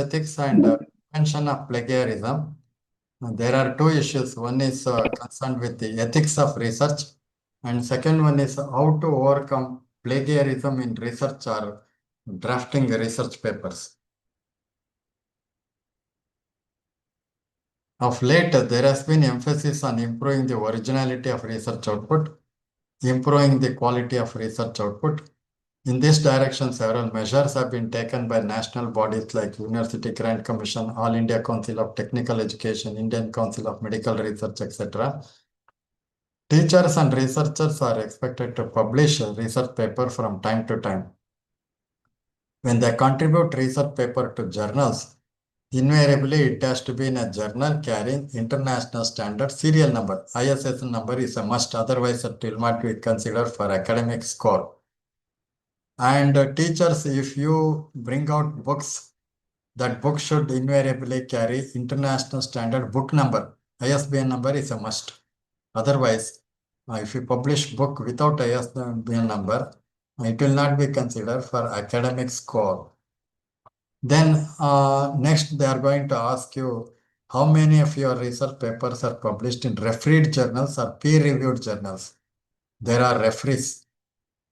ethics and prevention of plagiarism. There are two issues. One is concerned with the ethics of research, and second one is how to overcome plagiarism in research or drafting research papers. Of late, there has been emphasis on improving the originality of research output, improving the quality of research output. In this direction, several measures have been taken by national bodies like University Grant Commission, All India Council of Technical Education, Indian Council of Medical Research, etc. Teachers and researchers are expected to publish a research paper from time to time. When they contribute research paper to journals, invariably it has to be in a journal carrying international standard serial number. ISSN number is a must, otherwise it will not be considered for academic score. And teachers, if you bring out books, that book should invariably carry international standard book number. ISBN number is a must. Otherwise, if you publish book without ISBN number, it will not be considered for academic score. Then next they are going to ask you how many of your research papers are published in refereed journals or peer-reviewed journals. There are referees.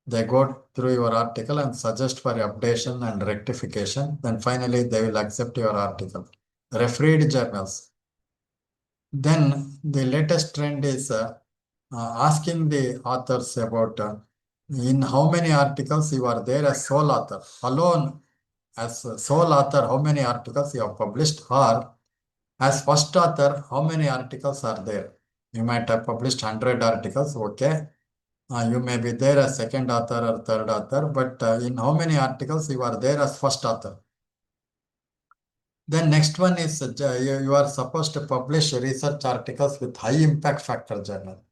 They go through your article and suggest for updation and rectification. Then finally, they will accept your article. Refereed journals. Then the latest trend is asking the authors about in how many articles you are there as sole author. Alone as sole author, how many articles you have published, or as first author, how many articles are there. You might have published 100 articles, okay. You may be there as second author or third author, but in how many articles you are there as first author. Then next one is you are supposed to publish research articles with high impact factor journal.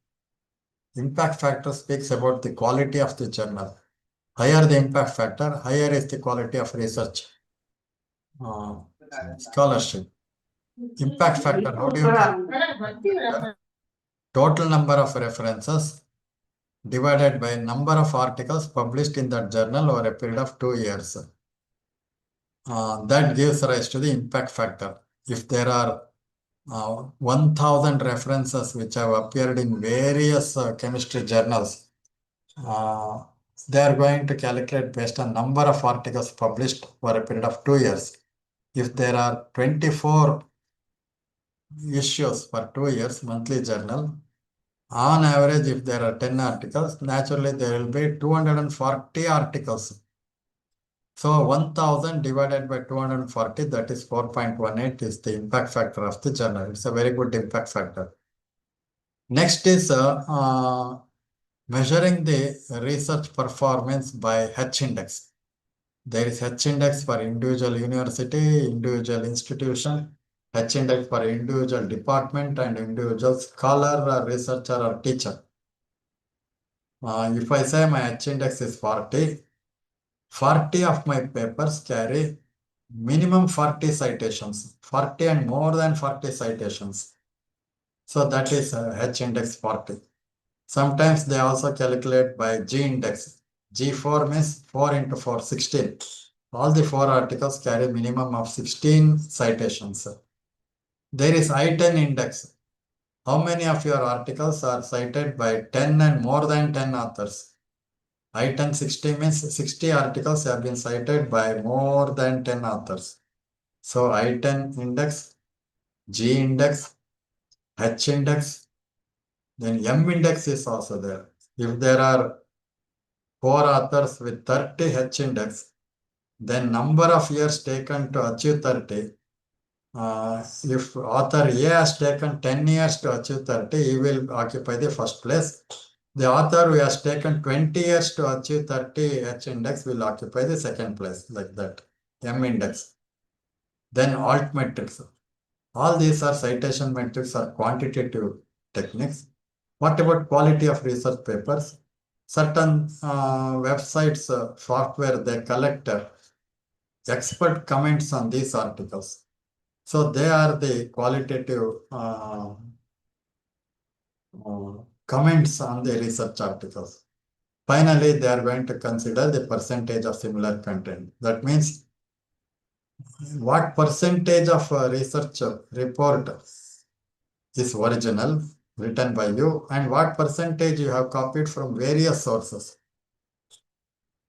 Impact factor speaks about the quality of the journal. Higher the impact factor, higher is the quality of research. Scholarship. Impact factor, how do you calculate? Total number of references divided by number of articles published in that journal over a period of 2 years. That gives rise to the impact factor. If there are 1000 references which have appeared in various chemistry journals, they are going to calculate based on number of articles published for a period of 2 years. If there are 24 issues for 2 years, monthly journal, on average, if there are 10 articles, naturally there will be 240 articles. So 1000 divided by 240, that is 4.18 is the impact factor of the journal. It's a very good impact factor. Next is measuring the research performance by H index. There is H index for individual university, individual institution, H index for individual department and individual scholar or researcher or teacher. If I say my H index is 40, 40 of my papers carry minimum 40 citations, 40 and more than 40 citations. So that is H index 40. Sometimes they also calculate by G index. G4 means 4 into 4, 16. All the 4 articles carry minimum of 16 citations. There is I-10 index. How many of your articles are cited by 10 and more than 10 authors? I-10 60 means 60 articles have been cited by more than 10 authors. So I-10 index, G index, H index, then M index is also there. If there are 4 authors with 30 H index, then number of years taken to achieve 30. If author A has taken 10 years to achieve 30, he will occupy the first place. The author who has taken 20 years to achieve 30 H index will occupy the second place, like that, M index. Then alt metrics. All these are citation metrics or quantitative techniques. What about quality of research papers? Certain websites, software, they collect expert comments on these articles. So they are the qualitative comments on the research articles. Finally, they are going to consider the percentage of similar content. That means What percentage of research report is original, written by you, and what percentage you have copied from various sources.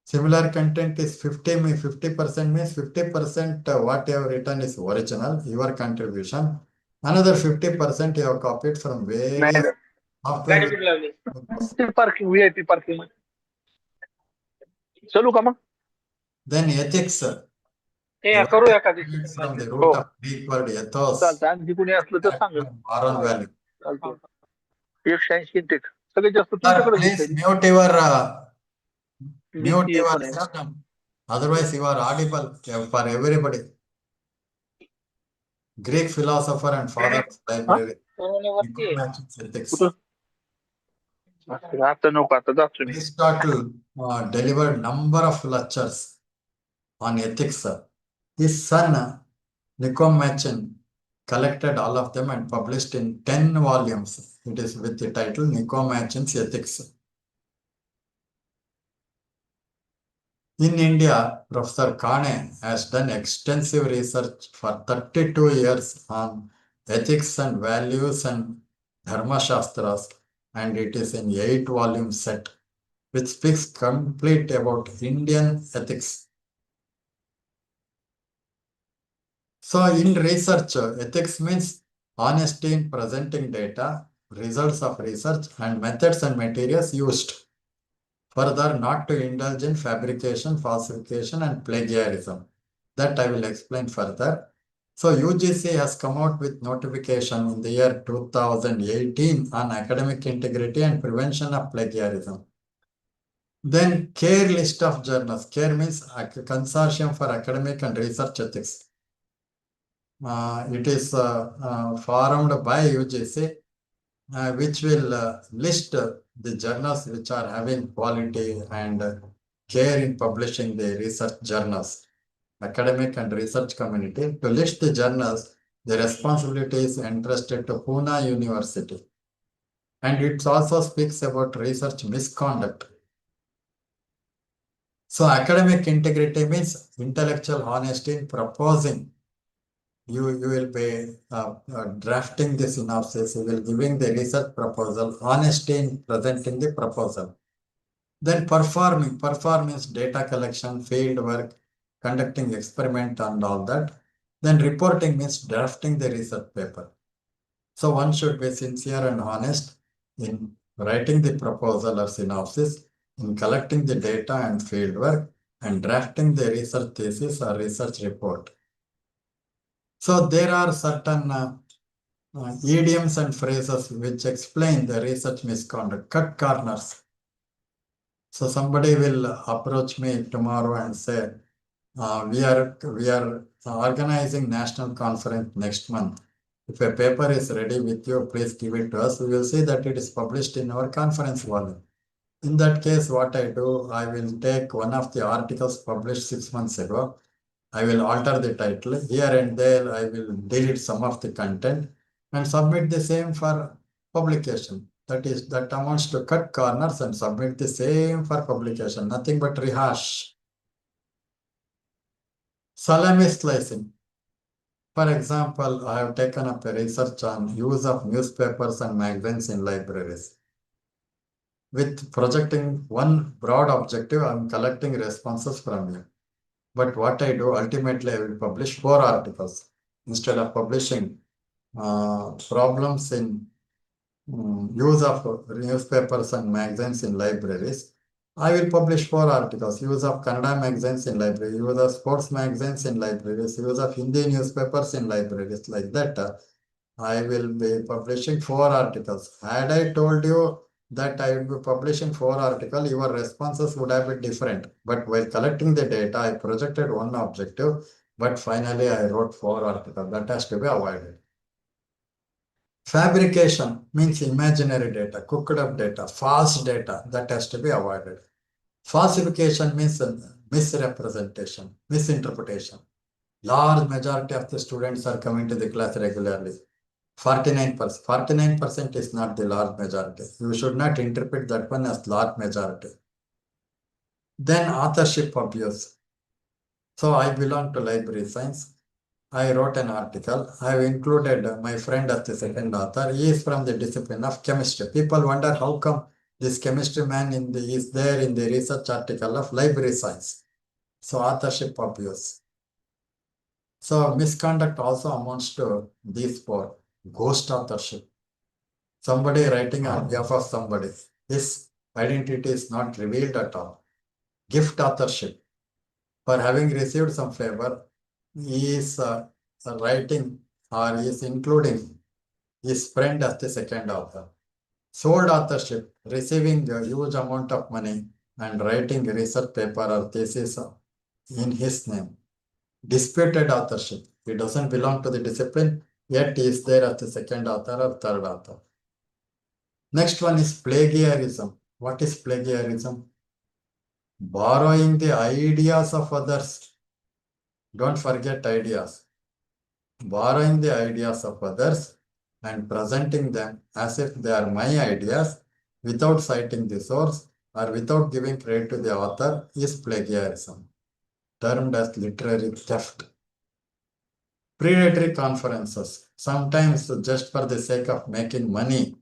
Similar content is 50% means 50% what you have written is original, your contribution. Another 50% you have copied from various software. Parking VIP parking चलू का मग Then ethics. करूया का From the root of Greek word ethos. चालतं आणखी कुणी असलं तर सांगा Moral value. चालतं 180 इंटेक सगळ्यात जास्त तुमच्याकडे Please mute your system. Otherwise, you are audible for everybody. Greek philosopher and father of library. Ethics. आता नको आता जातो मी Aristotle delivered number of lectures on ethics. His son Nicomachean collected all of them and published in 10 volumes. It is with the title Nicomachean's Ethics. In India, Professor Kane has done extensive research for 32 years on ethics and values and Dharma Shastras, and it is in 8-volume set, which speaks complete about Indian ethics. So in research, ethics means honesty in presenting data, results of research, and methods and materials used. Further, not to indulge in fabrication, falsification, and plagiarism. That I will explain further. So UGC has come out with notification in the year 2018 on academic integrity and prevention of plagiarism. Then CARE list of journals. CARE means Consortium for Academic and Research Ethics. It is formed by UGC, which will list the journals which are having quality and care in publishing the research journals. Academic and research community to list the journals, the responsibility is entrusted to Pune University. And it also speaks about research misconduct. So academic integrity means intellectual honesty in proposing. You will be drafting the synopsis, you will giving the research proposal, honesty in presenting the proposal. Then performance, data collection, field work, conducting experiment and all that. Then reporting means drafting the research paper. So one should be sincere and honest in writing the proposal or synopsis, in collecting the data and field work, and drafting the research thesis or research report. So there are certain idioms and phrases which explain the research misconduct, cut corners. So somebody will approach me tomorrow and say, we are organizing national conference next month. If a paper is ready with you, please give it to us. We will see that it is published in our conference volume. In that case, what I do, I will take one of the articles published 6 months ago. I will alter the title. Here and there, I will delete some of the content and submit the same for publication. That amounts to cut corners and submit the same for publication. Nothing but rehash. Salami slicing. For example, I have taken up a research on use of newspapers and magazines in libraries. With projecting one broad objective, I am collecting responses from you. But what I do, ultimately, I will publish 4 articles. Instead of publishing problems in use of newspapers and magazines in libraries, I will publish 4 articles. Use of Kannada magazines in libraries, use of sports magazines in libraries, use of Hindi newspapers in libraries. Like that, I will be publishing 4 articles. Had I told you that I will be publishing 4 articles, your responses would have been different. But while collecting the data, I projected one objective, but finally I wrote 4 articles. That has to be avoided. Fabrication means imaginary data, cooked up data, false data, that has to be avoided. Falsification means misrepresentation, misinterpretation. Large majority of the students are coming to the class regularly. 49%. 49% is not the large majority. You should not interpret that one as large majority. Then authorship abuse. So I belong to library science. I wrote an article. I have included my friend as the second author. He is from the discipline of chemistry. People wonder how come this chemistry man is there in the research article of library science. So authorship obvious. So misconduct also amounts to these four. Ghost authorship. Somebody writing on behalf of somebody. His identity is not revealed at all. Gift authorship. For having received some favor, he is writing or he is including his friend as the second author. Sold authorship, receiving a huge amount of money and writing research paper or thesis in his name. Disputed authorship, he doesn't belong to the discipline, yet he is there as the second author or third author. Next one is plagiarism. What is plagiarism? Borrowing the ideas of others. Don't forget ideas. Borrowing the ideas of others and presenting them as if they are my ideas without citing the source or without giving credit to the author is plagiarism, termed as literary theft. Predatory conferences, sometimes just for the sake of making money.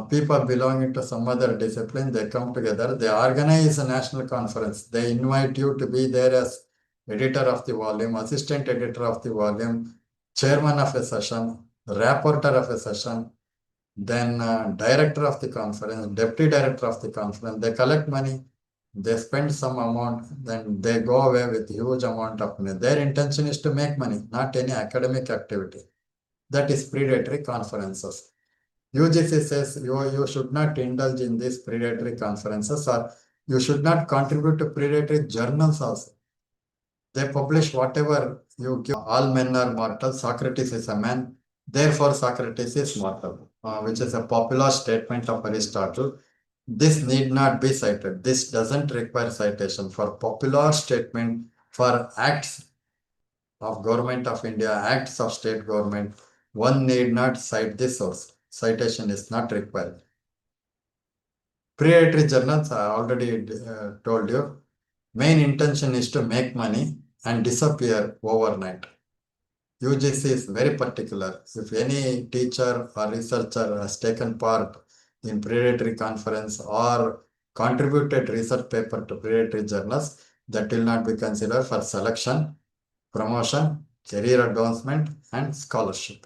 People belonging to some other discipline, they come together, they organize a national conference, they invite you to be there as editor of the volume, assistant editor of the volume, chairman of a session, rapporteur of a session, then director of the conference, deputy director of the conference. They collect money, they spend some amount, then they go away with huge amount of money. Their intention is to make money, not any academic activity. That is predatory conferences. UGC says you should not indulge in these predatory conferences, or you should not contribute to predatory journals also. They publish whatever you give. All men are mortal. Socrates is a man. Therefore, Socrates is mortal, which is a popular statement of Aristotle. This need not be cited. This doesn't require citation. For popular statement, for acts of Government of India, acts of state government, one need not cite the source. Citation is not required. Predatory journals, I already told you, main intention is to make money and disappear overnight. UGC is very particular. If any teacher or researcher has taken part in predatory conference or contributed research paper to predatory journals, that will not be considered for selection, promotion, career advancement, and scholarship.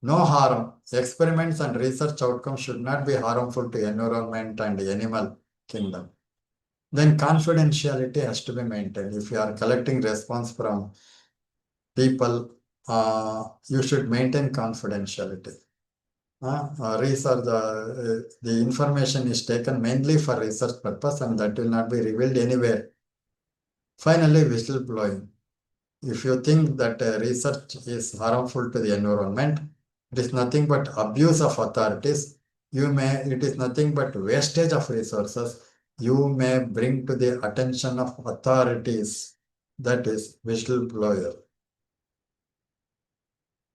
No harm. Experiments and research outcomes should not be harmful to environment and animal kingdom. Then confidentiality has to be maintained. If you are collecting response from people, you should maintain confidentiality. Research, the information is taken mainly for research purpose and that will not be revealed anywhere. Finally, whistleblowing. If you think that research is harmful to the environment, it is nothing but abuse of authorities. It is nothing but wastage of resources. You may bring to the attention of authorities. That is whistleblower.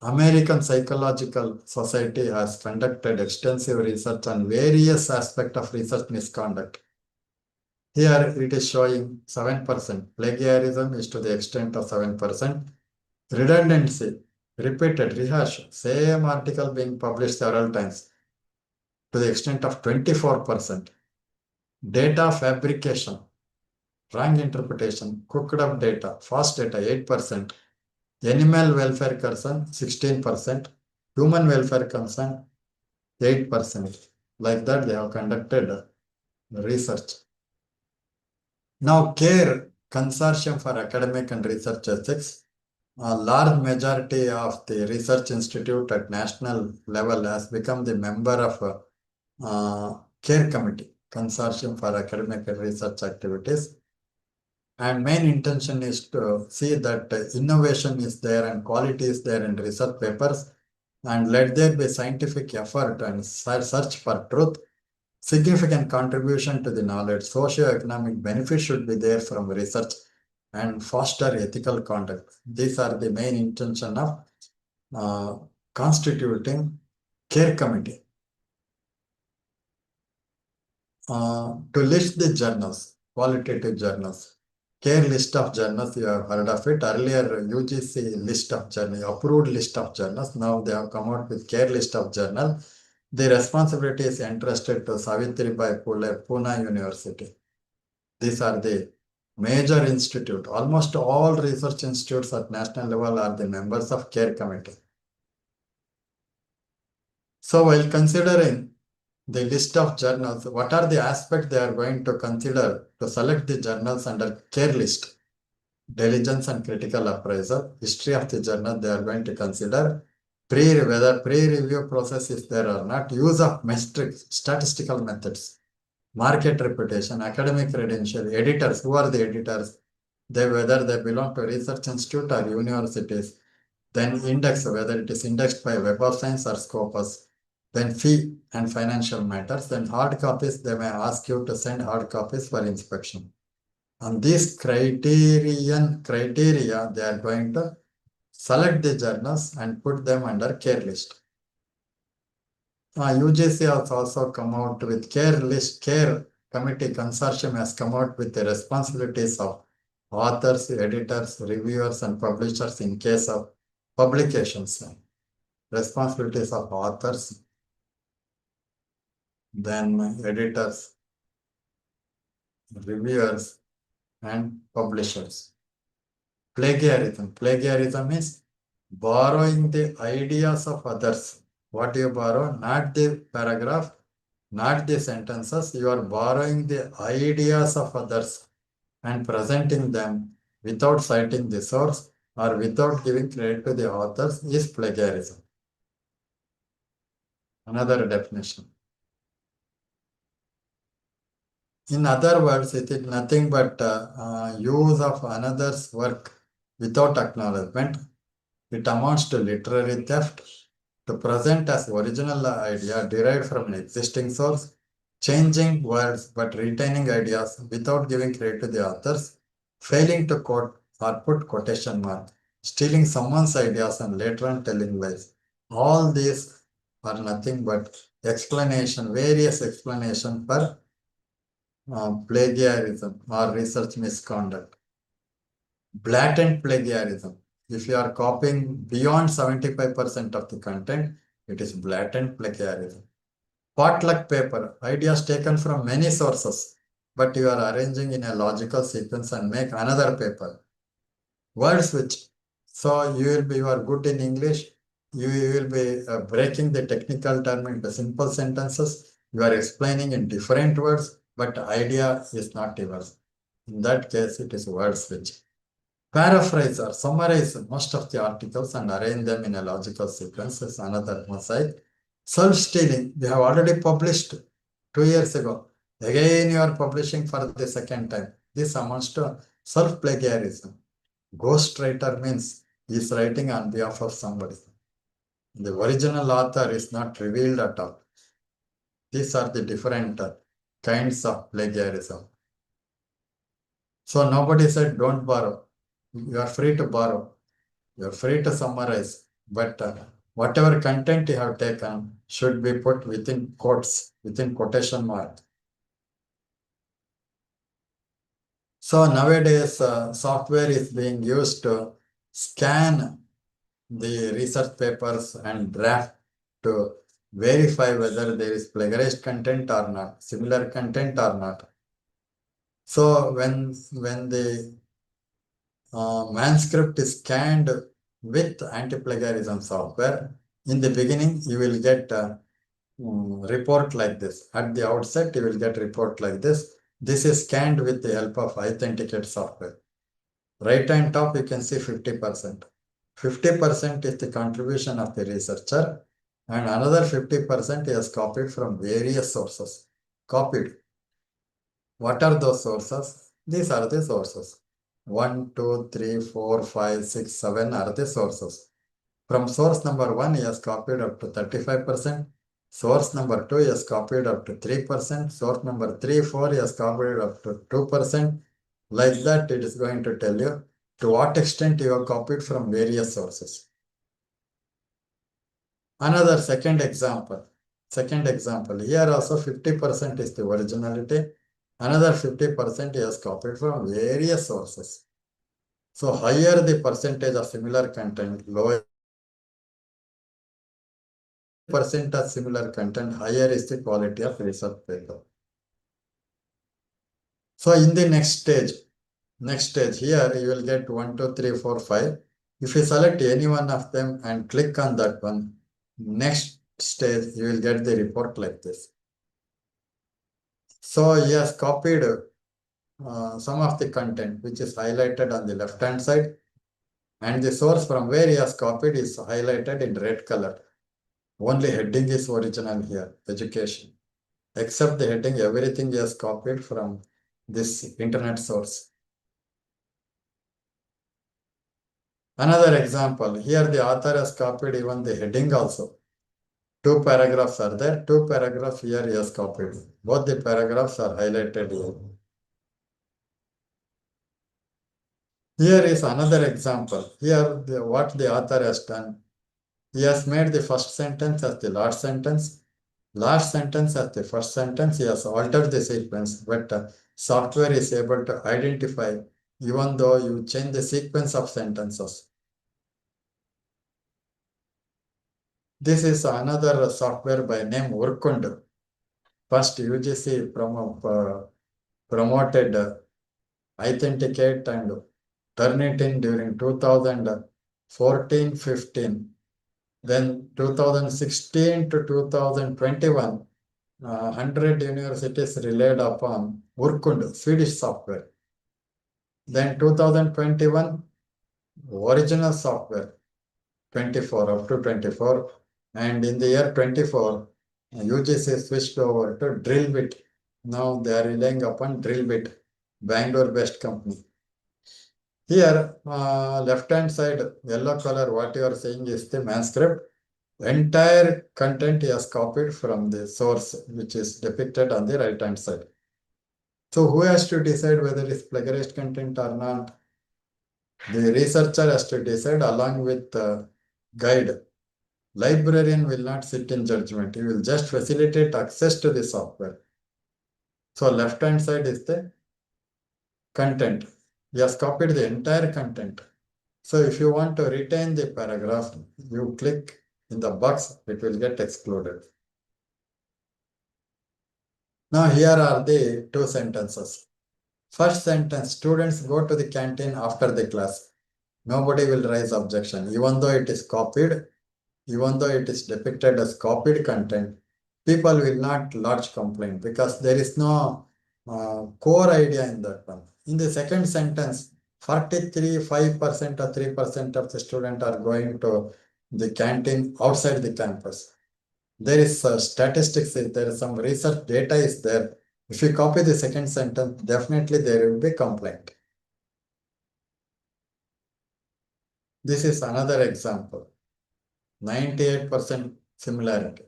American Psychological Society has conducted extensive research on various aspects of research misconduct. Here it is showing 7%. Plagiarism is to the extent of 7%. Redundancy, repeated, rehash, same article being published several times to the extent of 24%. Data fabrication, wrong interpretation, cooked up data, false data, 8%. Animal welfare concern, 16%. Human welfare concern, 8%. Like that, they have conducted research. Now, CARE, Consortium for Academic and Research Ethics, a large majority of the research institute at national level has become the member of CARE Committee, Consortium for Academic and Research Activities. And main intention is to see that innovation is there and quality is there in research papers, and let there be scientific effort and search for truth, significant contribution to the knowledge, socio-economic benefit should be there from research, and foster ethical conduct. These are the main intention of constituting CARE Committee. To list the journals, qualitative journals. care list of journals, you have heard of it. Earlier, UGC list of journal, approved list of journals. Now they have come out with care list of journal. The responsibility is entrusted to Savitribai Phule, Pune University. These are the major institute. Almost all research institutes at national level are the members of care committee. So while considering the list of journals, what are the aspects they are going to consider to select the journals under care list? Diligence and critical appraisal, history of the journal they are going to consider, whether pre-review process is there or not, use of metrics, statistical methods, market reputation, academic credential, editors, who are the editors, whether they belong to research institute or universities, then index, whether it is indexed by Web of Science or Scopus, then fee and financial matters, then hard copies, they may ask you to send hard copies for inspection. On these criteria, they are going to select the journals and put them under care list. UGC has also come out with care list. Care committee consortium has come out with the responsibilities of authors, editors, reviewers, and publishers in case of publications. Responsibilities of authors, then editors, reviewers, and publishers. Plagiarism. Plagiarism is borrowing the ideas of others. What do you borrow? Not the paragraph, not the sentences. You are borrowing the ideas of others and presenting them without citing the source or without giving credit to the authors is plagiarism. Another definition. In other words, it is nothing but use of another's work without acknowledgement. It amounts to literary theft, to present as original idea derived from an existing source, changing words but retaining ideas without giving credit to the authors, failing to quote or put quotation mark, stealing someone's ideas and later on telling lies. All these are nothing but explanation, various explanation for plagiarism or research misconduct. Blatant plagiarism. If you are copying beyond 75% of the content, it is blatant plagiarism. Potluck paper, ideas taken from many sources, but you are arranging in a logical sequence and make another paper. Word switch. So you are good in English, you will be breaking the technical term into simple sentences. You are explaining in different words, but idea is not yours. In that case, it is word switch. Paraphrase or summarize most of the articles and arrange them in a logical sequence is another mosaic. Self-stealing, we have already published 2 years ago. Again, you are publishing for the second time. This amounts to self-plagiarism. Ghostwriter means he is writing on behalf of somebody. The original author is not revealed at all. These are the different kinds of plagiarism. So nobody said don't borrow. You are free to borrow. You are free to summarize. But whatever content you have taken should be put within quotes, within quotation mark. So nowadays, software is being used to scan the research papers and draft to verify whether there is plagiarized content or not, similar content or not. So when the manuscript is scanned with anti-plagiarism software, in the beginning you will get a report like this. At the outset, you will get report like this. This is scanned with the help of Authenticate software. Right on top, you can see 50%. 50% is the contribution of the researcher, and another 50% is copied from various sources. Copied. What are those sources? These are the sources. 1, 2, 3, 4, 5, 6, 7 are the sources. From source number 1, he has copied up to 35%. Source number 2 is copied up to 3%. Source number 3, 4 is copied up to 2%. Like that, it is going to tell you to what extent you have copied from various sources. Another second example. Here also 50% is the originality, Another 50% he has copied from various sources. So higher the percentage of similar content, lower percent of similar content, higher is the quality of research paper. So in the next stage here you will get 1, 2, 3, 4, 5. If you select any one of them and click on that one, next stage you will get the report like this. So he has copied some of the content which is highlighted on the left hand side, and the source from where he has copied is highlighted in red color. Only heading is original here, education. Except the heading, everything he has copied from this internet source. Another example, here the author has copied even the heading also. 2 paragraphs are there, 2 paragraphs here he has copied. Both the paragraphs are highlighted here. Here is another example. Here what the author has done. He has made the first sentence as the last sentence as the first sentence. He has altered the sequence, but software is able to identify even though you change the sequence of sentences. This is another software by name Urkund. First UGC promoted authenticate and turn it in during 2014-15. Then 2016 to 2021, 100 universities relied upon Urkund, Swedish software. Then 2021, original software, 24 up to 24. And in the year 24, UGC switched over to Drillbit. Now they are relying upon Drillbit, Bangalore-based company. Here, left-hand side, yellow color, what you are saying is the manuscript. Entire content he has copied from the source, which is depicted on the right-hand side. So who has to decide whether it's plagiarized content or not? The researcher has to decide along with the guide. Librarian will not sit in judgment. He will just facilitate access to the software. So left-hand side is the content. He has copied the entire content. So if you want to retain the paragraph, you click in the box, it will get excluded. Now here are the 2 sentences. First sentence, students go to the canteen after the class. Nobody will raise objection, even though it is copied, even though it is depicted as copied content, people will not lodge complaint because there is no core idea in that one. In the second sentence, 5% or 3% of the students are going to the canteen outside the campus. There is statistics, there is some research data is there. If you copy the second sentence, definitely there will be complaint. This is another example. 98% similarity.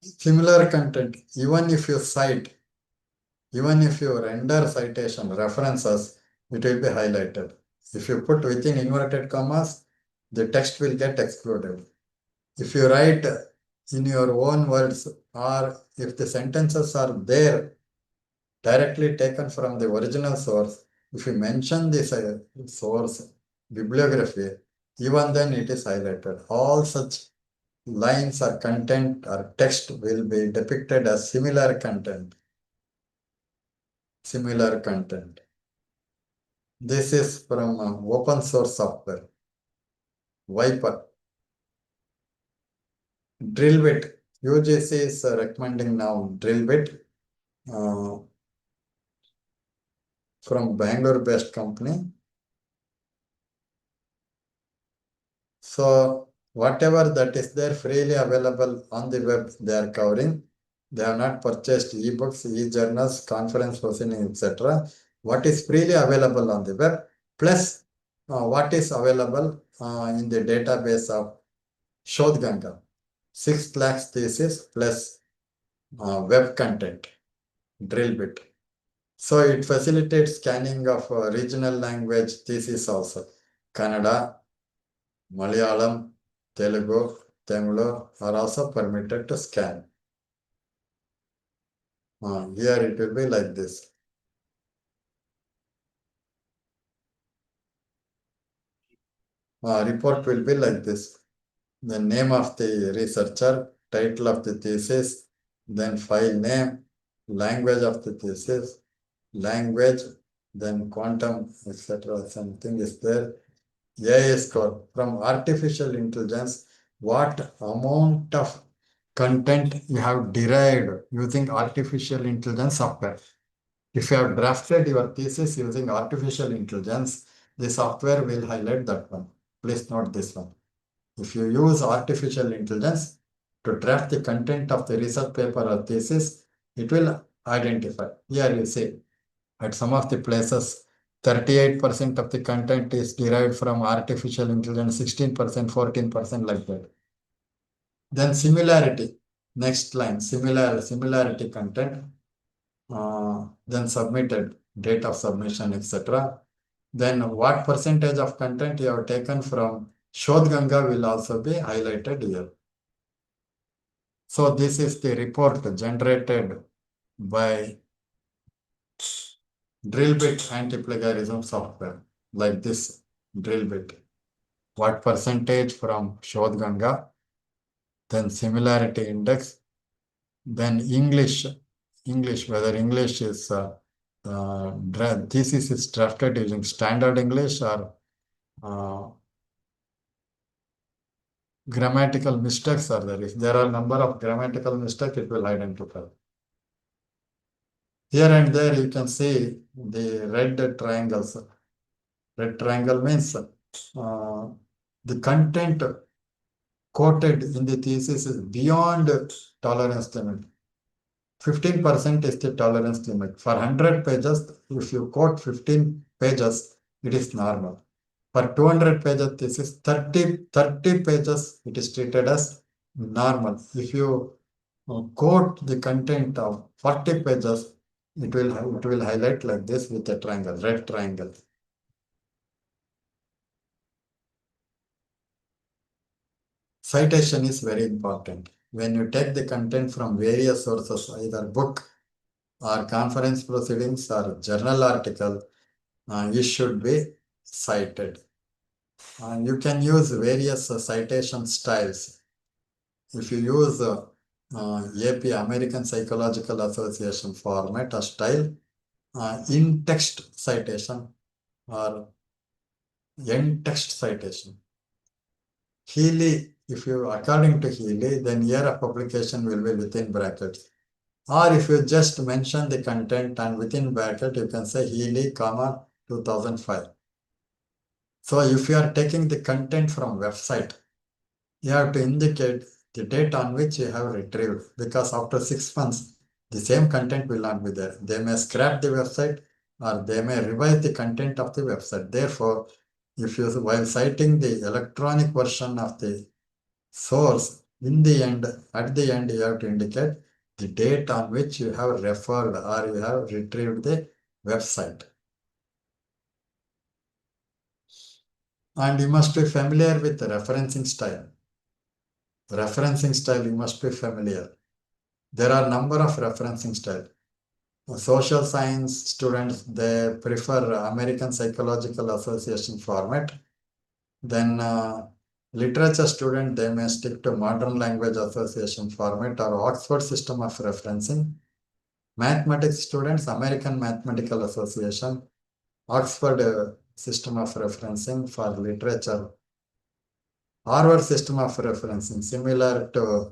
Similar content, even if you cite, even if you render citation references, it will be highlighted. If you put within inverted commas, the text will get excluded. If you write in your own words, or if the sentences are there, directly taken from the original source, if you mention this source bibliography, even then it is highlighted. All such lines or content or text will be depicted as similar content. Similar content. This is from open source software. Viper. Drillbit. UGC is recommending now Drillbit from Bangalore-based company. So whatever that is there freely available on the web, they are covering. They have not purchased ebooks, e-journals, conference proceedings, etc. What is freely available on the web, plus what is available in the database of Shodhganga, 6 lakhs thesis plus web content, Drillbit. So it facilitates scanning of regional language thesis also, Kannada, Malayalam, Telugu, Tamil are also permitted to scan. Here it will be like this. Report will be like this. The name of the researcher, title of the thesis, then file name, language of the thesis, language, then quantum, etc. Something is there. AI score from artificial intelligence. What amount of content you have derived using artificial intelligence software? If you have drafted your thesis using artificial intelligence, the software will highlight that one. Please note this one. If you use artificial intelligence to draft the content of the research paper or thesis, it will identify. Here you see, at some of the places, 38% of the content is derived from artificial intelligence, 16%, 14% like that. Then similarity, next line, similarity content, then submitted, date of submission, etc. Then what percentage of content you have taken from Shodh Ganga will also be highlighted here. So this is the report generated by Drillbit anti-plagiarism software, like this Drillbit. What percentage from Shodh Ganga, then similarity index, then English, whether English is thesis is drafted using standard English or grammatical mistakes are there. If there are number of grammatical mistakes, it will identify. Here and there you can see the red triangles. Red triangle means the content quoted in the thesis is beyond tolerance limit. 15% is the tolerance limit. For 100 pages, if you quote 15 pages, it is normal. For 200 pages, this is 30 pages, it is treated as normal. If you quote the content of 40 pages, it will highlight like this with a triangle, red triangle. Citation is very important. When you take the content from various sources, either book or conference proceedings or journal article, it should be cited. You can use various citation styles. If you use AP, American Psychological Association format or style, in-text citation or end-text citation. Healy, if you according to Healy, then year of publication will be within brackets. Or if you just mention the content and within bracket, you can say Healy, 2005. So if you are taking the content from website, you have to indicate the date on which you have retrieved, because after 6 months, the same content will not be there. They may scrap the website or they may revise the content of the website. Therefore, if you, while citing the electronic version of the source, in the end, at the end, you have to indicate the date on which you have referred or you have retrieved the website. And you must be familiar with the referencing style. Referencing style, you must be familiar. There are number of referencing style. Social science students, they prefer American Psychological Association format. Then literature student, they may stick to Modern Language Association format or Oxford system of referencing. Mathematics students, American Mathematical Association, Oxford system of referencing for literature. Harvard system of referencing, similar to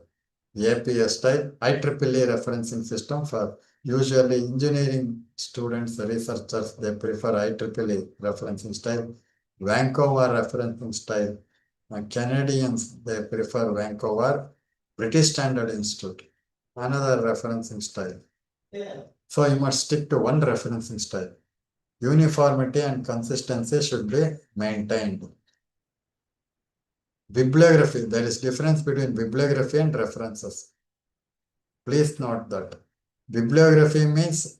APS type, IEEE referencing system for usually engineering students, researchers, they prefer IEEE referencing style. Vancouver referencing style. Canadians, they prefer Vancouver. British Standard Institute, another referencing style. So you must stick to one referencing style. Uniformity and consistency should be maintained. Bibliography, there is difference between bibliography and references. Please note that. Bibliography means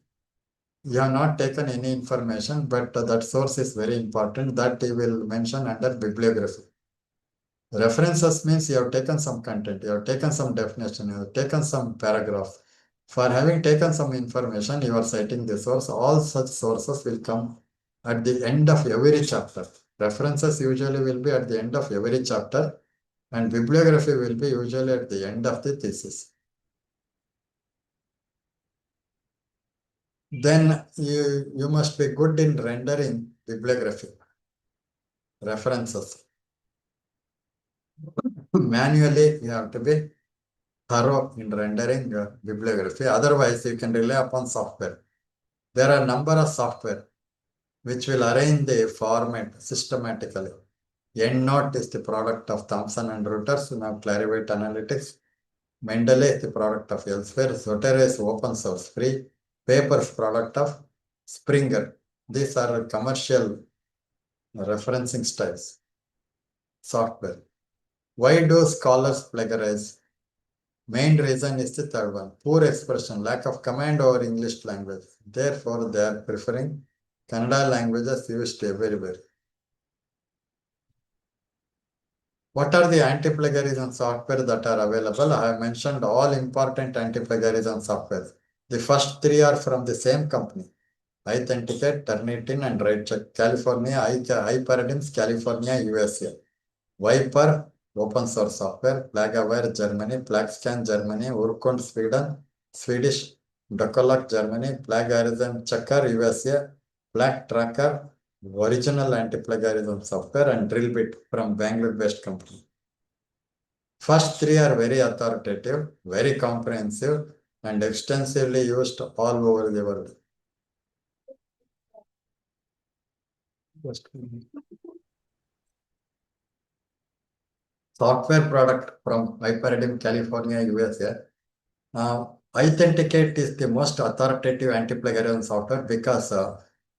you have not taken any information, but that source is very important, that you will mention under bibliography. References means you have taken some content, you have taken some definition, you have taken some paragraph. For having taken some information, you are citing the source. All such sources will come at the end of every chapter. References usually will be at the end of every chapter, and bibliography will be usually at the end of the thesis. Then you must be good in rendering bibliography, references. Manually, you have to be thorough in rendering bibliography. Otherwise, you can rely upon software. There are a number of software which will arrange the format systematically. EndNote is the product of Thomson and Reuters, now Clarivate Analytics. Mendeley is the product of Elsewhere. Zotero is open source, free. Paper is product of Springer. These are commercial referencing styles. Software. Why do scholars plagiarize? Main reason is the third one, poor expression, lack of command over English language. Therefore, they are preferring Kannada languages used everywhere. What are the anti-plagiarism software that are available? I have mentioned all important anti-plagiarism software. The first three are from the same company. Authenticate, Turnitin, and RightCheck. California, iParadigms, California, USA. Viper, open source software. Plagiaware, Germany. PlagScan, Germany. Urkund, Sweden. Swedish. Dokolak, Germany. Plagiarism Checker, USA. Plag Tracker, original anti-plagiarism software, and Drillbit from Bangalore-based company. First three are very authoritative, very comprehensive, and extensively used all over the world. Software product from iParadigm, California, USA. Authenticate is the most authoritative anti-plagiarism software because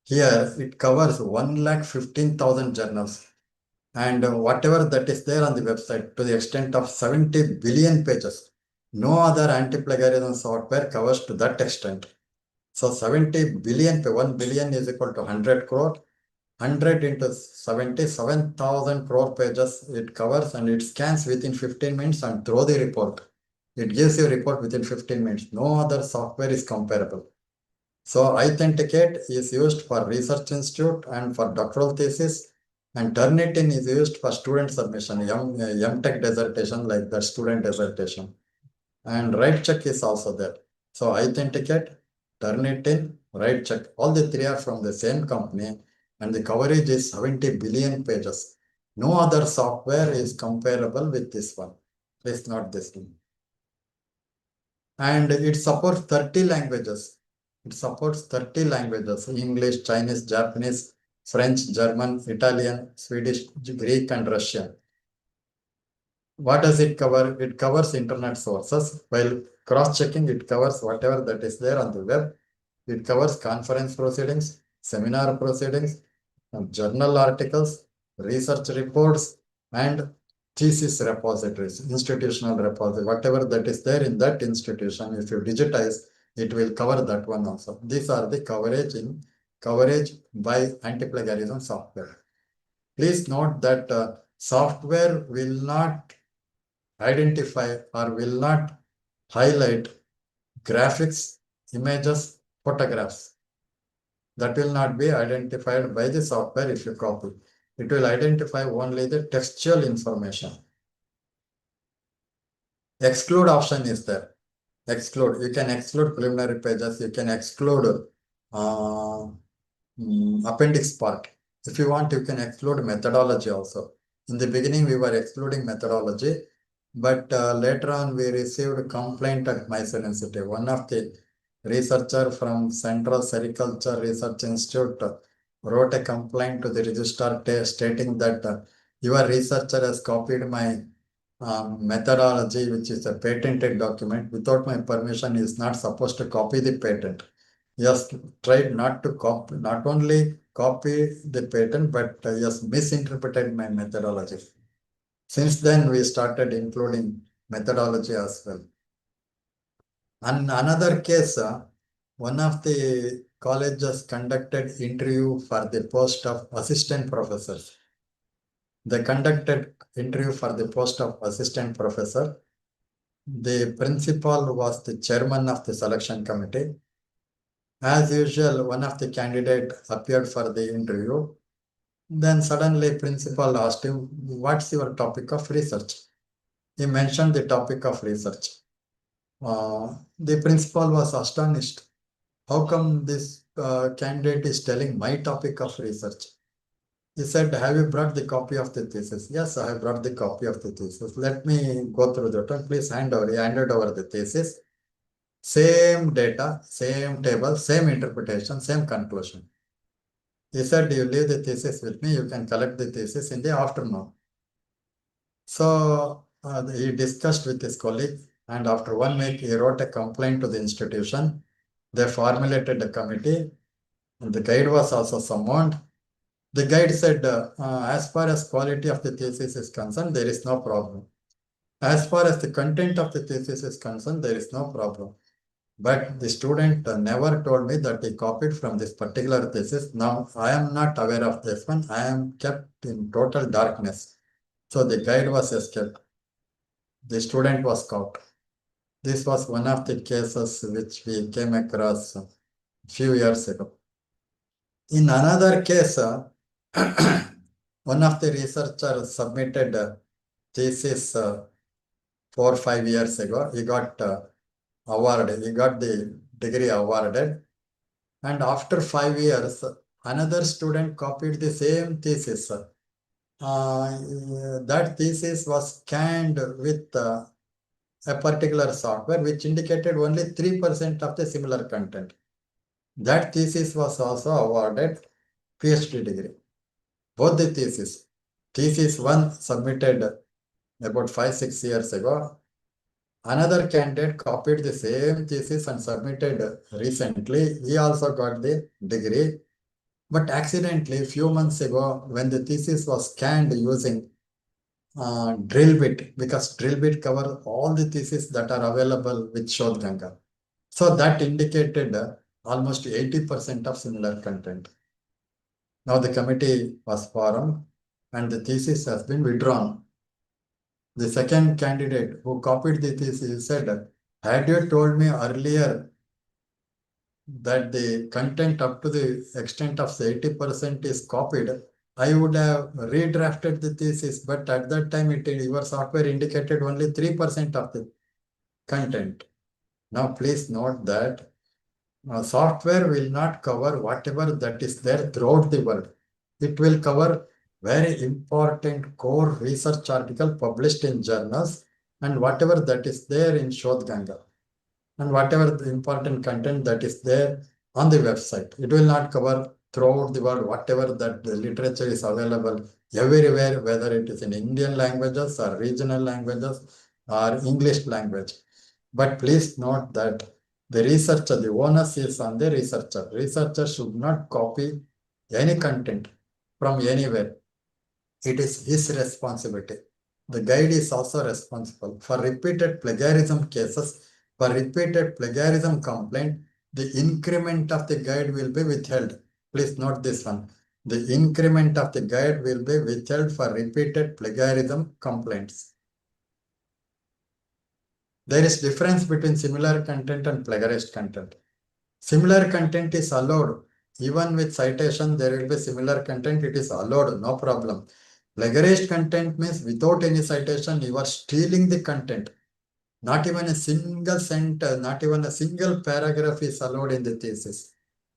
here it covers 1,15,000 journals, and whatever that is there on the website to the extent of 70 billion pages. No other anti-plagiarism software covers to that extent. So 70 billion, 1 billion is equal to 100 crore. 100 into 77,000 crore pages it covers, and it scans within 15 minutes and throw the report. It gives you a report within 15 minutes. No other software is comparable. So Authenticate is used for research institute and for doctoral thesis, and Turnitin is used for student submission, MTech dissertation, like that student dissertation. And RightCheck is also there. So Authenticate, Turnitin, RightCheck, all the three are from the same company, and the coverage is 70 billion pages. No other software is comparable with this one. It's not this one. And it supports 30 languages. It supports 30 languages: English, Chinese, Japanese, French, German, Italian, Swedish, Greek, and Russian. What does it cover? It covers internet sources. While cross-checking, it covers whatever that is there on the web. It covers conference proceedings, seminar proceedings, journal articles, research reports, and thesis repositories, institutional repository, whatever that is there in that institution. If you digitize, it will cover that one also. These are the coverage by anti-plagiarism software. Please note that software will not identify or will not highlight graphics, images, photographs. That will not be identified by the software if you copy. It will identify only the textual information. Exclude option is there. Exclude. You can exclude preliminary pages. You can exclude appendix part. If you want, you can exclude methodology also. In the beginning, we were excluding methodology, but later on, we received a complaint at Mysore Institute. One of the researcher from Central Sericulture Research Institute wrote a complaint to the registrar stating that your researcher has copied my methodology, which is a patented document. Without my permission, he is not supposed to copy the patent. He has tried not to copy, not only copy the patent, but he has misinterpreted my methodology. Since then, we started including methodology as well. And another case, one of the colleges conducted interview for the post of assistant professors. They conducted interview for the post of assistant professor. The principal was the chairman of the selection committee. As usual, one of the candidates appeared for the interview. Then suddenly principal asked him, "What's your topic of research?" He mentioned the topic of research. The principal was astonished. How come this candidate is telling my topic of research? He said, "Have you brought the copy of the thesis?" "Yes, I have brought the copy of the thesis." "Let me go through that one. Please hand over." He handed over the thesis. Same data, same table, same interpretation, same conclusion. He said, "You leave the thesis with me. You can collect the thesis in the afternoon." So he discussed with his colleague, and after 1 week, he wrote a complaint to the institution. They formulated a committee, and the guide was also summoned. The guide said, as far as quality of the thesis is concerned, there is no problem. As far as the content of the thesis is concerned, there is no problem. But the student never told me that he copied from this particular thesis. Now, I am not aware of this one. I am kept in total darkness. So the guide was escaped. The student was caught. This was one of the cases which we came across a few years ago. In another case, one of the researchers submitted a thesis 4 or 5 years ago. He got awarded. He got the degree awarded. And after 5 years, another student copied the same thesis. That thesis was scanned with a particular software which indicated only 3% of the similar content. That thesis was also awarded PhD degree. Both the thesis 1 submitted about 5-6 years ago. Another candidate copied the same thesis and submitted recently. He also got the degree. But accidentally, a few months ago, when the thesis was scanned using drill bit, because drill bit cover all the theses that are available with Shodh Ganga. So that indicated almost 80% of similar content. Now the committee was formed and the thesis has been withdrawn. The second candidate who copied the thesis said, "Had you told me earlier that the content up to the extent of 80% is copied, I would have redrafted the thesis, but at that time your software indicated only 3% of the content." Now please note that software will not cover whatever that is there throughout the world. It will cover very important core research article published in journals and whatever that is there in Shodh Ganga and whatever the important content that is there on the website. It will not cover throughout the world whatever that the literature is available everywhere, whether it is in Indian languages or regional languages or English language. But please note that the researcher, the onus is on the researcher. Researcher should not copy any content from anywhere. It is his responsibility. The guide is also responsible. For repeated plagiarism cases, for repeated plagiarism complaint, the increment of the guide will be withheld. Please note this one. The increment of the guide will be withheld for repeated plagiarism complaints. There is difference between similar content and plagiarized content. Similar content is allowed. Even with citation, there will be similar content. It is allowed, no problem. Plagiarized content means without any citation, you are stealing the content. Not even a single sentence, not even a single paragraph is allowed in the thesis.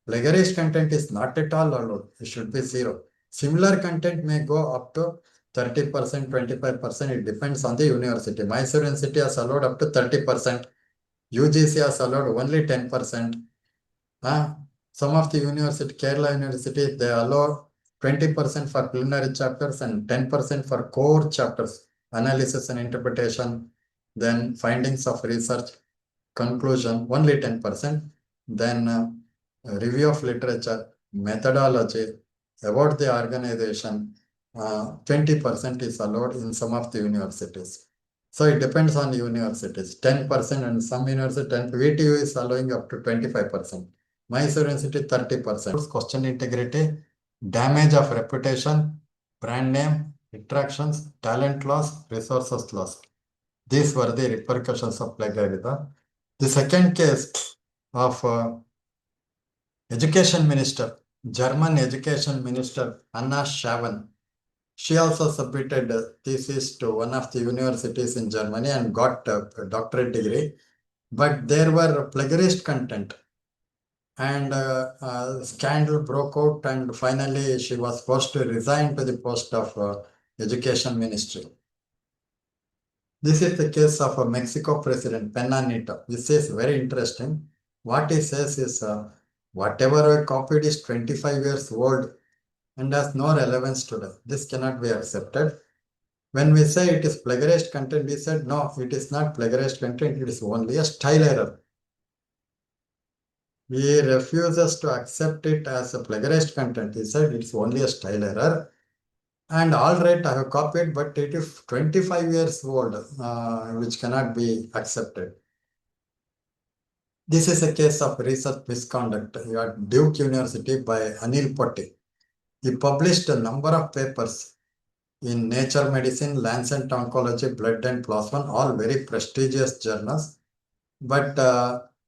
Plagiarized content is not at all allowed. It should be 0. Similar content may go up to 30%, 25%. It depends on the university. Mysore University has allowed up to 30%. UGC has allowed only 10%. Some of the university, Kerala University, they allow 20% for preliminary chapters and 10% for core chapters, analysis and interpretation, then findings of research, conclusion, only 10%, then review of literature, methodology, about the organization, 20% is allowed in some of the universities. So it depends on the universities, 10% and some universities, VTU is allowing up to 25%. Mysore University 30%. Question integrity, damage of reputation, brand name, attractions, talent loss, resources loss. These were the repercussions of plagiarism. The second case of education minister, German education minister Anna Schaven. She also submitted a thesis to one of the universities in Germany and got a doctorate degree, but there were plagiarist content. And scandal broke out, and finally she was forced to resign to the post of education ministry. This is the case of a Mexico president, Pena Nieto. This is very interesting. What he says is, whatever I copied is 25 years old and has no relevance today. This cannot be accepted. When we say it is plagiarized content, he said, no, it is not plagiarized content, it is only a style error. He refuses to accept it as a plagiarized content. He said it's only a style error. And all right, I have copied, but it is 25 years old, which cannot be accepted. This is a case of research misconduct at Duke University by Anil Potti. He published a number of papers in Nature Medicine, Lancet Oncology, Blood and Plasma, all very prestigious journals, but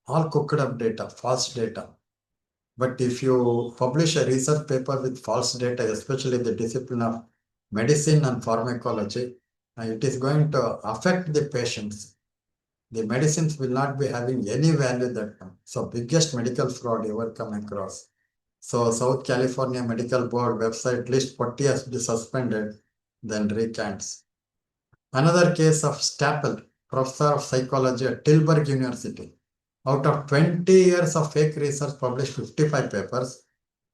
all cooked up data, false data. But if you publish a research paper with false data, especially the discipline of medicine and pharmacology, it is going to affect the patients. The medicines will not be having any value that time. So biggest medical fraud ever come across. So South California Medical Board website list 40 has been suspended, then recants. Another case of Staple, professor of psychology at Tilburg University. Out of 20 years of fake research, published 55 papers,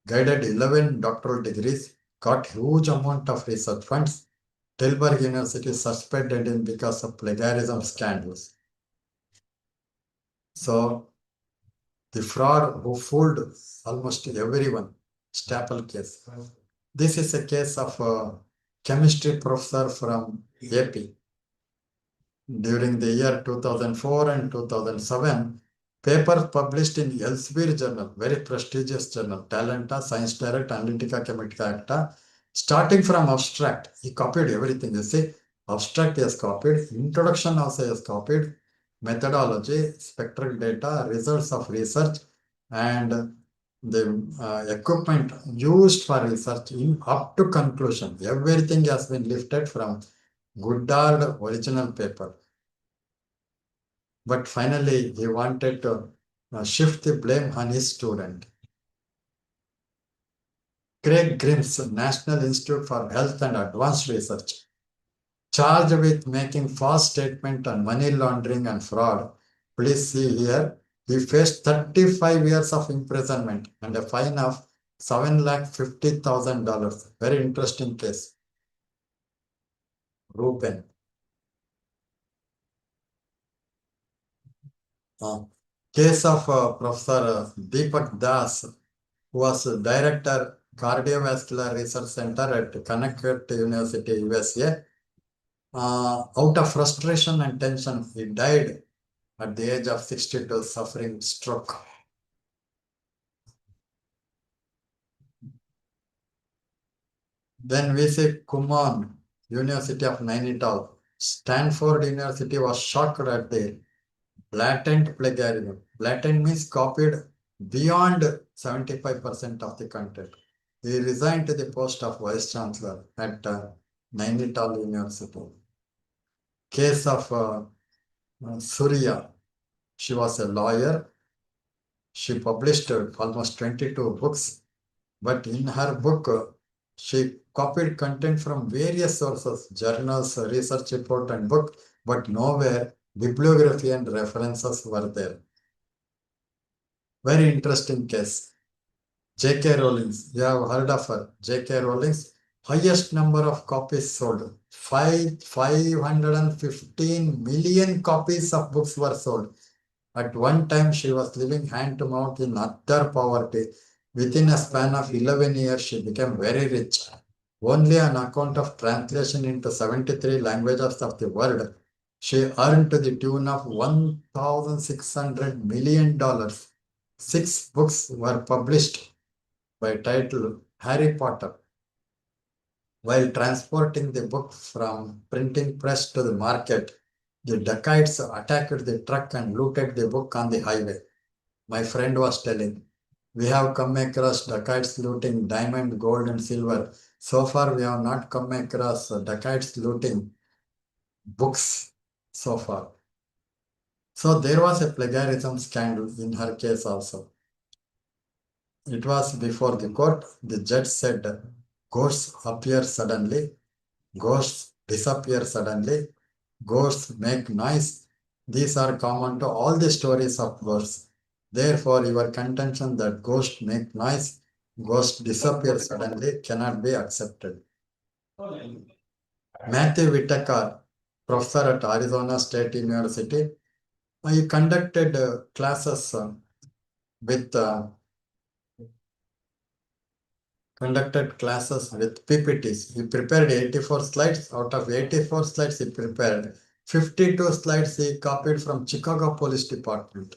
guided 11 doctoral degrees, got huge amount of research funds. Tilburg University suspended him because of plagiarism scandals. So the fraud who fooled almost everyone, Staple case. This is a case of a chemistry professor from AP. During the year 2004 and 2007, papers published in Elsevier journal, very prestigious journal, Talenta, Science Direct, Analytica, Chemica Acta, starting from abstract. He copied everything. You see, abstract he has copied, introduction also he has copied, methodology, spectral data, results of research, and the equipment used for research in up to conclusion. Everything has been lifted from Goodard original paper. But finally, he wanted to shift the blame on his student. Craig Grimm's National Institute for Health and Advanced Research, charged with making false statement on money laundering and fraud. Please see here, he faced 35 years of imprisonment and a fine of $750,000. Very interesting case. Ruben. Case of Professor Deepak Das, who was director cardiovascular research center at Connecticut University, USA. Out of frustration and tension, he died at the age of 62, suffering stroke. Then we see Kumon, University of Nainital. Stanford University was shocked at the blatant plagiarism. Blatant means copied beyond 75% of the content. He resigned to the post of Vice Chancellor at Nainital University. Case of Surya. She was a lawyer. She published almost 22 books, but in her book, she copied content from various sources, journals, research report and book, but nowhere bibliography and references were there. Very interesting case. J.K. Rowling, you have heard of her. J.K. Rowling's highest number of copies sold. 515 million copies of books were sold. At one time, she was living hand to mouth in utter poverty. Within a span of 11 years, she became very rich. Only on account of translation into 73 languages of the world, she earned to the tune of $1,600 million. 6 books were published by title Harry Potter. While transporting the book from printing press to the market, the dacoits attacked the truck and looted the book on the highway. My friend was telling, we have come across dacoits looting diamond, gold, and silver. So far, we have not come across dacoits looting books so far. So there was a plagiarism scandal in her case also. It was before the court. The judge said, ghosts appear suddenly, ghosts disappear suddenly, ghosts make noise. These are common to all the stories of ghosts. Therefore, your contention that ghosts make noise, ghosts disappear suddenly cannot be accepted. Matthew Whitaker, professor at Arizona State University, he conducted classes with PPTs. He prepared 84 slides. Out of 84 slides, he prepared 52 slides he copied from Chicago Police Department.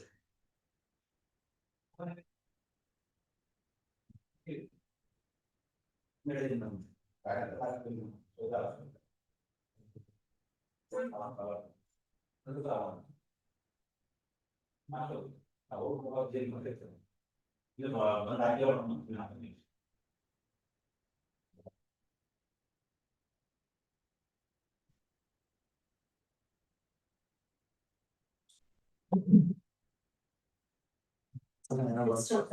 Stop.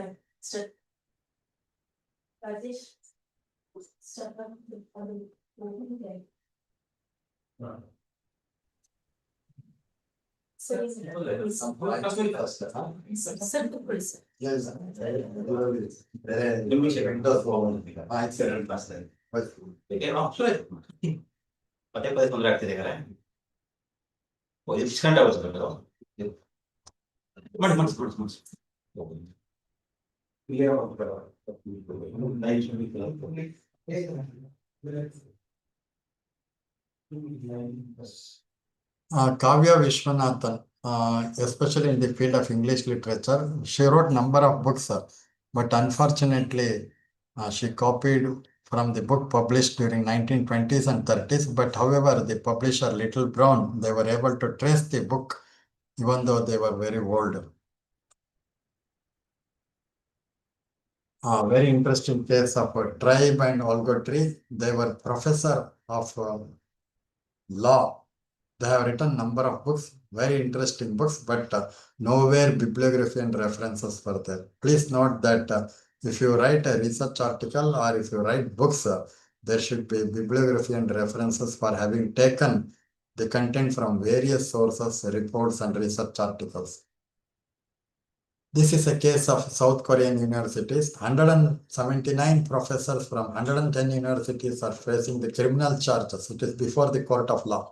Rajesh. Stop. ಪದೇ ಪದೇ ತೊಂದರೆ ಆಗ್ತಿದೆ ಎಷ್ಟು ಗಂಟೆ ಆಗುತ್ತೆ ಮಾಡಿ Kavya Vishwanathan, especially in the field of English literature, she wrote number of books, but unfortunately, she copied from the book published during 1920s and 30s. But however, the publisher Little Brown, they were able to trace the book even though they were very old. Very interesting case of a tribe and Olgotri. They were professor of law. They have written number of books, very interesting books, but nowhere bibliography and references were there. Please note that if you write a research article or if you write books, there should be bibliography and references for having taken the content from various sources, reports, and research articles. This is a case of South Korean universities. 179 professors from 110 universities are facing the criminal charges. It is before the court of law.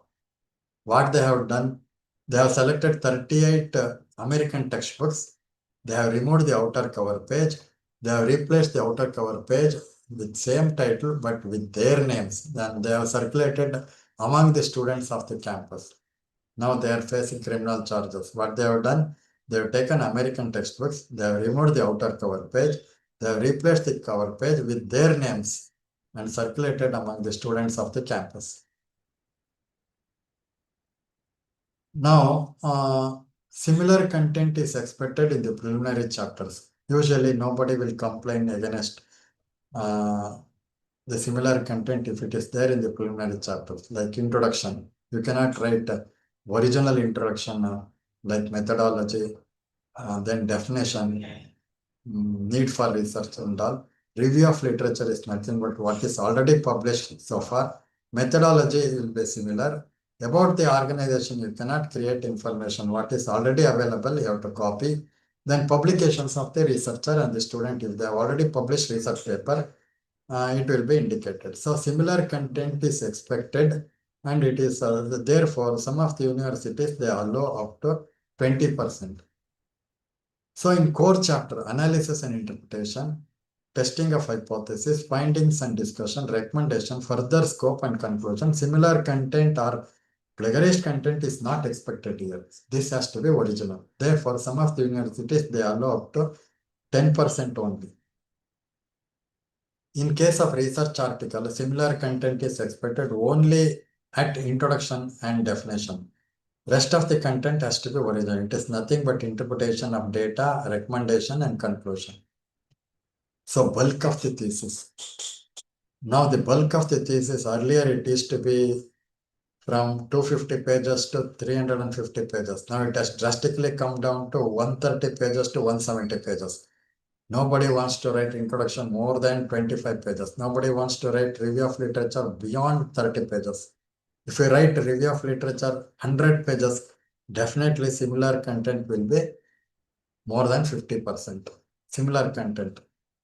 What they have done, they have selected 38 American textbooks. They have removed the outer cover page. They have replaced the outer cover page with same title but with their names. Then they have circulated among the students of the campus. Now they are facing criminal charges. What they have done, they have taken American textbooks. They have removed the outer cover page. They have replaced the cover page with their names and circulated among the students of the campus. Now, similar content is expected in the preliminary chapters. Usually, nobody will complain against the similar content if it is there in the preliminary chapters, like introduction. You cannot write original introduction like methodology, then definition, need for research and all. Review of literature is nothing but what is already published so far. Methodology will be similar. About the organization, you cannot create information. What is already available, you have to copy. Then publications of the researcher and the student, if they have already published research paper, it will be indicated. So similar content is expected, and it is therefore some of the universities, they allow up to 20%. So in core chapter, analysis and interpretation, testing of hypothesis, findings and discussion, recommendation, further scope and conclusion, similar content or plagiarized content is not expected here. This has to be original. Therefore, some of the universities, they allow up to 10% only. In case of research article, similar content is expected only at introduction and definition. Rest of the content has to be original. It is nothing but interpretation of data, recommendation, and conclusion. So bulk of the thesis. Now the bulk of the thesis, earlier it used to be from 250 pages to 350 pages. Now it has drastically come down to 130 pages to 170 pages. Nobody wants to write introduction more than 25 pages. Nobody wants to write review of literature beyond 30 pages. If you write review of literature 100 pages, definitely similar content will be more than 50%. Similar content.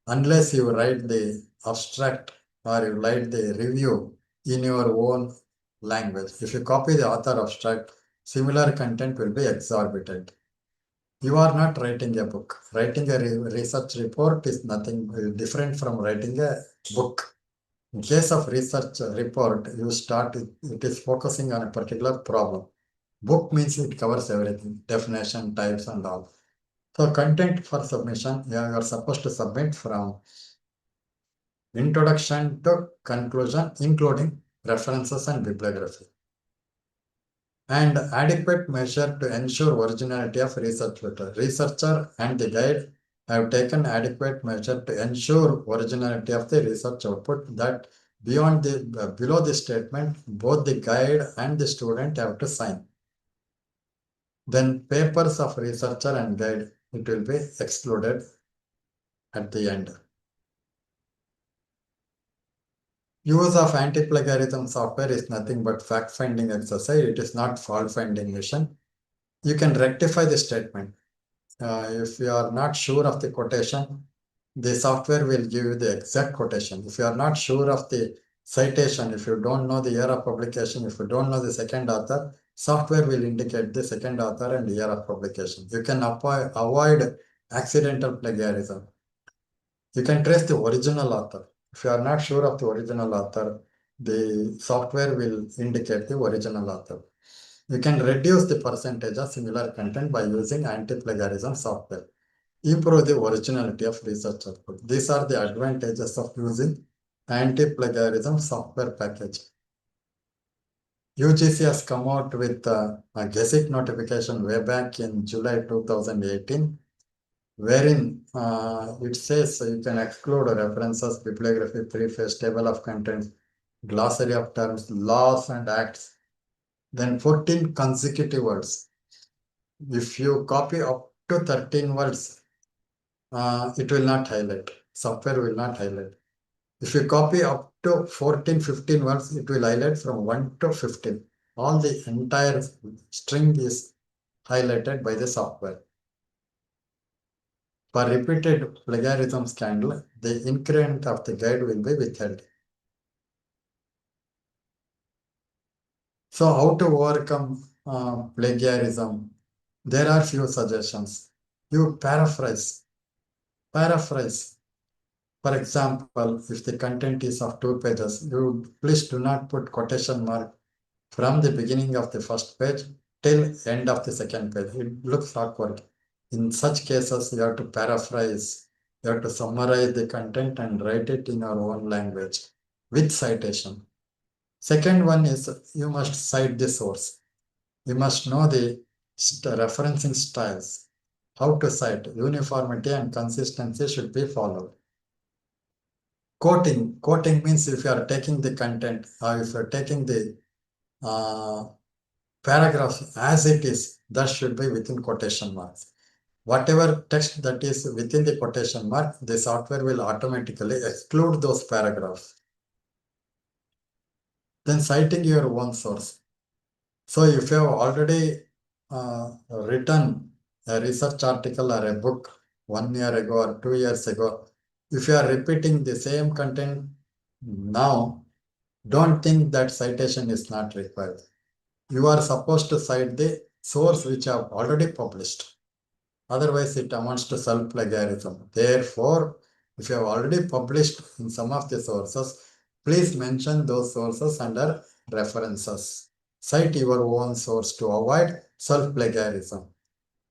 Unless you write the abstract or you write the review in your own language. If you copy the author abstract, similar content will be exorbitant. You are not writing a book. Writing a research report is nothing different from writing a book. In case of research report, you start, it is focusing on a particular problem. Book means it covers everything, definition, types and all. So content for submission, you are supposed to submit from introduction to conclusion, including references and bibliography. And adequate measure to ensure originality of research letter. Researcher and the guide have taken adequate measure to ensure originality of the research output that beyond the below the statement, both the guide and the student have to sign. Then papers of researcher and guide, it will be excluded at the end. Use of anti-plagiarism software is nothing but fact-finding exercise. It is not fault-finding mission. You can rectify the statement. If you are not sure of the quotation, the software will give you the exact quotation. If you are not sure of the citation, if you don't know the year of publication, if you don't know the second author, software will indicate the second author and year of publication. You can avoid accidental plagiarism. You can trace the original author. If you are not sure of the original author, the software will indicate the original author. You can reduce the percentage of similar content by using anti-plagiarism software. Improve the originality of research output. These are the advantages of using anti-plagiarism software package. UGC has come out with a Gazette notification way back in July 2018. Wherein it says you can exclude references, bibliography, preface, table of contents, glossary of terms, laws and acts, then 14 consecutive words. If you copy up to 13 words, it will not highlight. Software will not highlight. If you copy up to 14, 15 words, it will highlight from 1 to 15. All the entire string is highlighted by the software. For repeated plagiarism scandal, the increment of the guide will be withheld. So how to overcome plagiarism? There are few suggestions. You paraphrase. For example, if the content is of 2 pages, you please do not put quotation mark from the beginning of the first page till end of the second page. It looks awkward. In such cases, you have to paraphrase, you have to summarize the content and write it in your own language with citation. Second one is you must cite the source. You must know the referencing styles. How to cite. Uniformity and consistency should be followed. Quoting. Quoting means if you are taking the content or if you are taking the paragraph as it is, that should be within quotation marks. Whatever text that is within the quotation mark, the software will automatically exclude those paragraphs. Then citing your own source. So if you have already written a research article or a book 1 year ago or 2 years ago, if you are repeating the same content now, don't think that citation is not required. You are supposed to cite the source which you have already published. Otherwise, it amounts to self-plagiarism. Therefore, if you have already published in some of the sources, please mention those sources under references. Cite your own source to avoid self-plagiarism.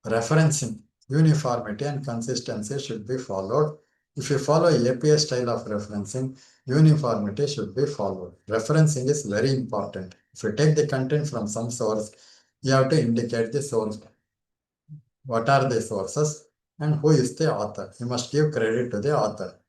Referencing, uniformity and consistency should be followed. If you follow APA style of referencing, uniformity should be followed. Referencing is very important. If you take the content from some source, you have to indicate the source. What are the sources and who is the author? You must give credit to the author.